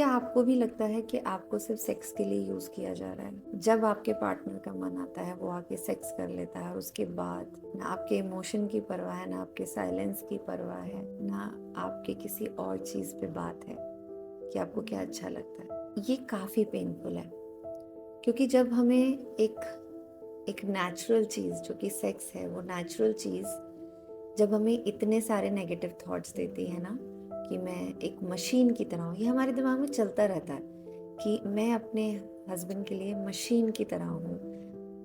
क्या आपको भी लगता है कि आपको सिर्फ सेक्स के लिए यूज किया जा रहा है? जब आपके पार्टनर का मन आता है वो आके सेक्स कर लेता है और उसके बाद ना आपके इमोशन की परवाह है, ना आपके साइलेंस की परवाह है, ना आपके किसी और चीज पे बात है कि आपको क्या अच्छा लगता है। ये काफी पेनफुल है, क्योंकि जब हमें एक नेचुरल चीज जो कि सेक्स है, वो नेचुरल चीज जब हमें इतने सारे नेगेटिव थॉट्स देती है ना कि मैं एक मशीन की तरह हूँ, ये हमारे दिमाग में चलता रहता है कि मैं अपने हस्बैंड के लिए मशीन की तरह हूँ,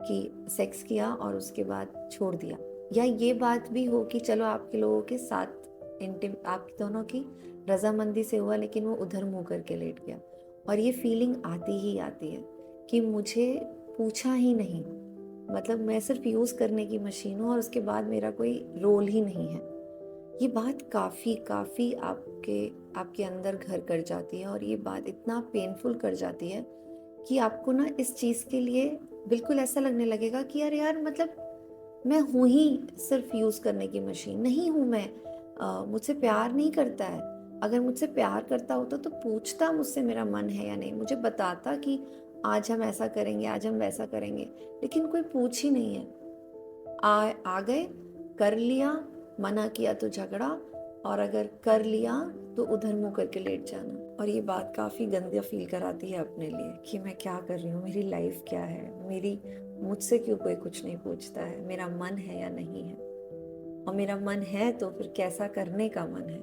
कि सेक्स किया और उसके बाद छोड़ दिया। या ये बात भी हो कि चलो आपके लोगों के साथ इंटिम आप दोनों की रजामंदी से हुआ, लेकिन वो उधर मुंह करके लेट गया, और ये फीलिंग आती ही आती है कि मुझे पूछा ही नहीं, मतलब मैं सिर्फ यूज करने की मशीन हूँ और उसके बाद मेरा कोई रोल ही नहीं है। ये बात काफी काफी आपके अंदर घर कर जाती है, और ये बात इतना पेनफुल कर जाती है कि आपको ना इस चीज के लिए बिल्कुल ऐसा लगने लगेगा कि यार मतलब मैं हूं ही सिर्फ यूज करने की मशीन, नहीं हूं मैं। मुझसे प्यार नहीं करता है। अगर मुझसे प्यार करता होता तो पूछता मुझसे मेरा मन है या नहीं, मुझे बताता कि आज हम ऐसा करेंगे, आज हम वैसा करेंगे। लेकिन कोई पूछ ही नहीं है। आ गए, कर लिया, मना किया तो झगड़ा, और अगर कर लिया तो उधर मुंह करके लेट जाना। और ये बात काफी गंदा फील कराती है अपने लिए कि मैं क्या कर रही हूँ, मेरी लाइफ क्या है, मुझसे क्यों कोई कुछ नहीं पूछता है, मेरा मन है या नहीं है। और मेरा मन है तो फिर कैसा करने का मन है,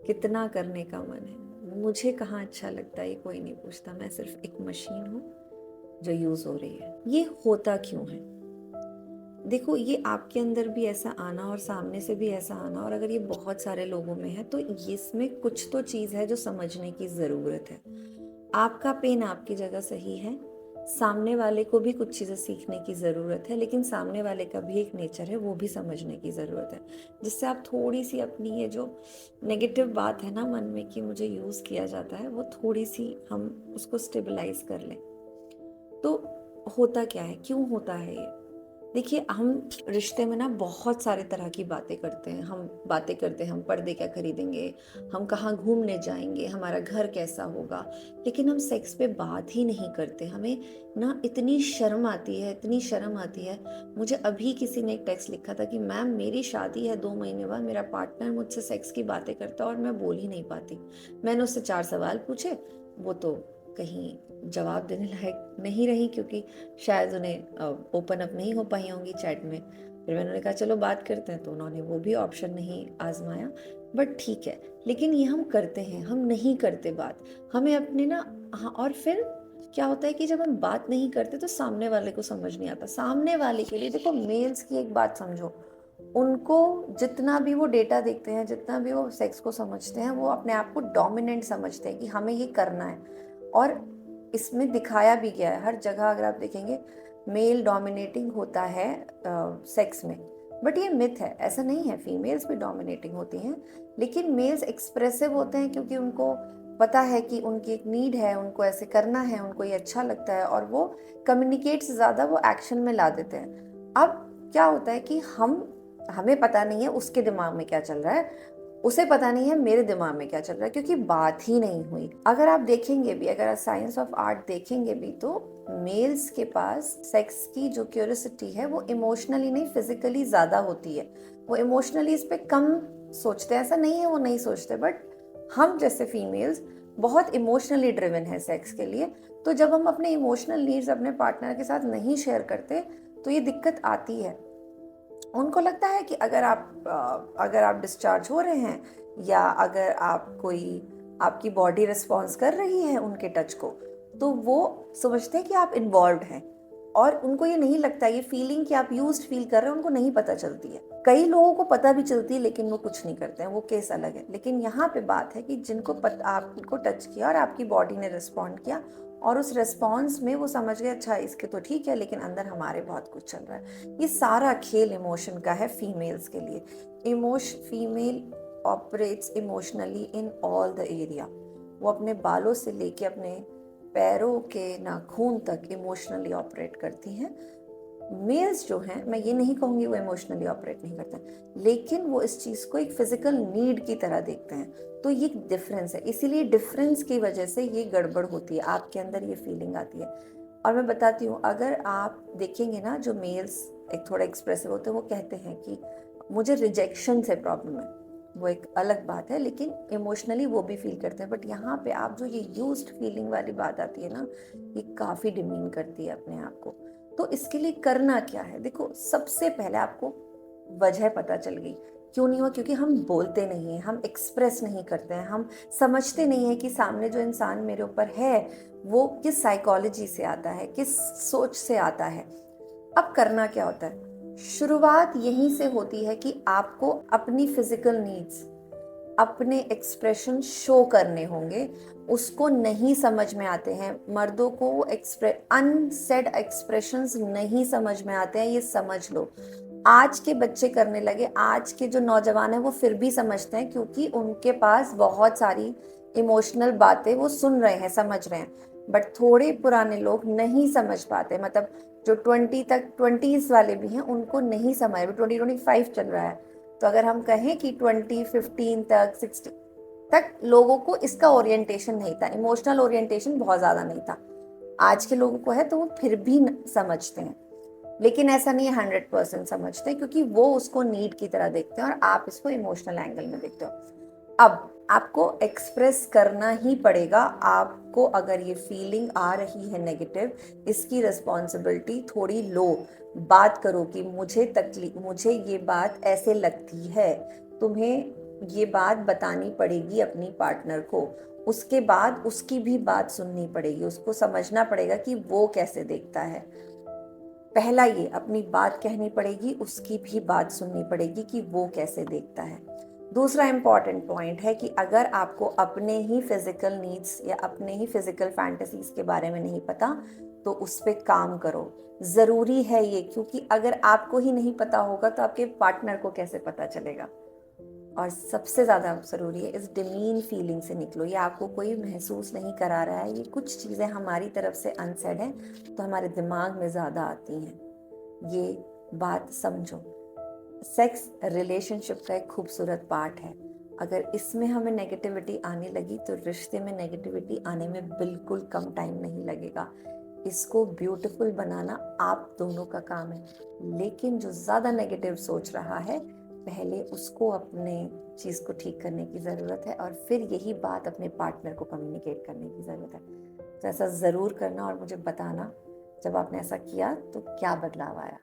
कितना करने का मन है, मुझे कहाँ अच्छा लगता है, ये कोई नहीं पूछता। मैं सिर्फ एक मशीन हूँ जो यूज हो रही है। ये होता क्यों है? देखो, ये आपके अंदर भी ऐसा आना और सामने से भी ऐसा आना, और अगर ये बहुत सारे लोगों में है तो इसमें कुछ तो चीज़ है जो समझने की ज़रूरत है। आपका पेन आपकी जगह सही है, सामने वाले को भी कुछ चीज़ें सीखने की ज़रूरत है, लेकिन सामने वाले का भी एक नेचर है, वो भी समझने की ज़रूरत है, जिससे आप थोड़ी सी अपनी ये जो नेगेटिव बात है ना मन में कि मुझे यूज़ किया जाता है, वो थोड़ी सी हम उसको स्टेबलाइज कर लें। तो होता क्या है, क्यों होता है ये? देखिए, हम रिश्ते में ना बहुत सारे तरह की बातें करते हैं। हम बातें करते हैं, हम पर्दे क्या खरीदेंगे, हम कहाँ घूमने जाएंगे, हमारा घर कैसा होगा, लेकिन हम सेक्स पे बात ही नहीं करते। हमें ना इतनी शर्म आती है, इतनी शर्म आती है। मुझे अभी किसी ने एक टेक्स्ट लिखा था कि मैम, मेरी शादी है 2 महीने बाद, मेरा पार्टनर मुझसे सेक्स की बातें करता है और मैं बोल ही नहीं पाती। मैंने उससे 4 सवाल पूछे, वो तो कहीं जवाब देने लायक नहीं रही, क्योंकि शायद उन्हें ओपन अप नहीं हो पाई होंगी चैट में। फिर मैंने कहा चलो बात करते हैं, तो उन्होंने वो भी ऑप्शन नहीं आजमाया। बट ठीक है, लेकिन ये हम करते हैं, हम नहीं करते बात। हमें अपने ना, हाँ, और फिर क्या होता है कि जब हम बात नहीं करते तो सामने वाले को समझ नहीं आता। सामने वाले के लिए देखो, मेल्स की एक बात समझो, उनको जितना भी वो डेटा देखते हैं, जितना भी वो सेक्स को समझते हैं, वो अपने आप को डोमिनेंट समझते हैं कि हमें ये करना है। और इसमें दिखाया भी गया है हर जगह, अगर आप देखेंगे मेल डोमिनेटिंग होता है सेक्स में। बट ये मिथ है, ऐसा नहीं है, फीमेल्स भी डोमिनेटिंग होती हैं। लेकिन मेल्स एक्सप्रेसिव होते हैं क्योंकि उनको पता है कि उनकी एक नीड है, उनको ऐसे करना है, उनको ये अच्छा लगता है, और वो कम्युनिकेट से ज़्यादा वो एक्शन में ला देते हैं। अब क्या होता है कि हमें पता नहीं है उसके दिमाग में क्या चल रहा है, उसे पता नहीं है मेरे दिमाग में क्या चल रहा है, क्योंकि बात ही नहीं हुई। अगर आप देखेंगे भी, अगर आप साइंस ऑफ आर्ट देखेंगे भी, तो मेल्स के पास सेक्स की जो क्यूरियोसिटी है वो इमोशनली नहीं, फिजिकली ज्यादा होती है। वो इमोशनली इस पे कम सोचते हैं, ऐसा नहीं है वो नहीं सोचते, बट हम जैसे फीमेल्स बहुत इमोशनली ड्रिवन है सेक्स के लिए। तो जब हम अपने इमोशनल नीड्स अपने पार्टनर के साथ नहीं शेयर करते तो ये दिक्कत आती है। उनको लगता है कि अगर आप डिस्चार्ज हो रहे हैं, या अगर आपकी बॉडी रिस्पॉन्स कर रही है उनके टच को, तो वो समझते हैं कि आप इन्वॉल्व हैं। और उनको ये नहीं लगता, ये फीलिंग कि आप यूज्ड फील कर रहे हैं, उनको नहीं पता चलती है। कई लोगों को पता भी चलती है लेकिन वो कुछ नहीं करते हैं, वो केस अलग है। लेकिन यहाँ पे बात है कि जिनको आपको टच किया और आपकी बॉडी ने रिस्पॉन्ड किया, और उस रिस्पॉन्स में वो समझ गए अच्छा इसके तो ठीक है, लेकिन अंदर हमारे बहुत कुछ चल रहा है। ये सारा खेल इमोशन का है फीमेल्स के लिए। Female operates emotionally in all the area. वो अपने बालों से लेके अपने पैरों के नाखून तक इमोशनली ऑपरेट करती हैं। मेल्स जो हैं, मैं ये नहीं कहूँगी वो इमोशनली ऑपरेट नहीं करते हैं, लेकिन वो इस चीज़ को एक फिजिकल नीड की तरह देखते हैं। तो ये डिफरेंस है, इसीलिए डिफरेंस की वजह से ये गड़बड़ होती है, आपके अंदर ये फीलिंग आती है। और मैं बताती हूँ, अगर आप देखेंगे ना, जो मेल्स एक थोड़ा एक्सप्रेसिव होते हैं, वो कहते हैं कि मुझे रिजेक्शन से प्रॉब्लम है, वो एक अलग बात है, लेकिन इमोशनली वो भी फील करते हैं। बट यहाँ पे आप जो ये यूज्ड फीलिंग वाली बात आती है ना, ये काफ़ी डिमीन करती है अपने आप को। तो इसके लिए करना क्या है? देखो, सबसे पहले आपको वजह पता चल गई क्यों नहीं हुआ, क्योंकि हम बोलते नहीं हैं, हम एक्सप्रेस नहीं करते हैं, हम समझते नहीं है कि सामने जो इंसान मेरे ऊपर है वो किस साइकोलॉजी से आता है, किस सोच से आता है। अब करना क्या होता है? शुरुआत यहीं से होती है कि आपको अपनी फिजिकल नीड्स, अपने एक्सप्रेशन शो करने होंगे। उसको नहीं समझ में आते हैं, मर्दों को अनसेड एक्सप्रेशंस नहीं समझ में आते हैं, ये समझ लो। आज के बच्चे करने लगे, आज के जो नौजवान हैं वो फिर भी समझते हैं, क्योंकि उनके पास बहुत सारी इमोशनल बातें वो सुन रहे हैं, समझ रहे हैं। बट थोड़े पुराने लोग नहीं समझ पाते, मतलब जो 20s वाले भी हैं उनको नहीं समझ, 2025 चल रहा है, तो अगर हम कहें कि 2015 तक 60 तक लोगों को इसका ओरिएंटेशन नहीं था, इमोशनल ओरिएंटेशन बहुत ज़्यादा नहीं था। आज के लोगों को है तो वो फिर भी समझते हैं, लेकिन ऐसा नहीं है 100% समझते हैं, क्योंकि वो उसको नीड की तरह देखते हैं और आप इसको इमोशनल एंगल में देखते हो। अब आपको एक्सप्रेस करना ही पड़ेगा। आपको अगर ये फीलिंग आ रही है नेगेटिव, इसकी रिस्पॉन्सिबिलिटी थोड़ी लो। बात करो कि मुझे ये बात ऐसे लगती है, तुम्हें ये बात बतानी पड़ेगी अपनी पार्टनर को। उसके बाद उसकी भी बात सुननी पड़ेगी, उसको समझना पड़ेगा कि वो कैसे देखता है। पहला ये अपनी बात कहनी पड़ेगी, उसकी भी बात सुननी पड़ेगी कि वो कैसे देखता है। दूसरा इंपॉर्टेंट पॉइंट है कि अगर आपको अपने ही फिजिकल नीड्स या अपने ही फिजिकल फैंटेसीज के बारे में नहीं पता, तो उस पर काम करो। ज़रूरी है ये, क्योंकि अगर आपको ही नहीं पता होगा तो आपके पार्टनर को कैसे पता चलेगा। और सबसे ज़्यादा ज़रूरी है, इस डिमीन फीलिंग से निकलो। ये आपको कोई महसूस नहीं करा रहा है, ये कुछ चीज़ें हमारी तरफ से अनसेड हैं, तो हमारे दिमाग में ज़्यादा आती हैं। ये बात समझो। सेक्स रिलेशनशिप का एक खूबसूरत पार्ट है। अगर इसमें हमें नेगेटिविटी आने लगी तो रिश्ते में नेगेटिविटी आने में बिल्कुल कम टाइम नहीं लगेगा। इसको ब्यूटीफुल बनाना आप दोनों का काम है, लेकिन जो ज़्यादा नेगेटिव सोच रहा है, पहले उसको अपने चीज़ को ठीक करने की ज़रूरत है, और फिर यही बात अपने पार्टनर को कम्युनिकेट करने की ज़रूरत है। तो ऐसा ज़रूर करना और मुझे बताना जब आपने ऐसा किया तो क्या बदलाव आया।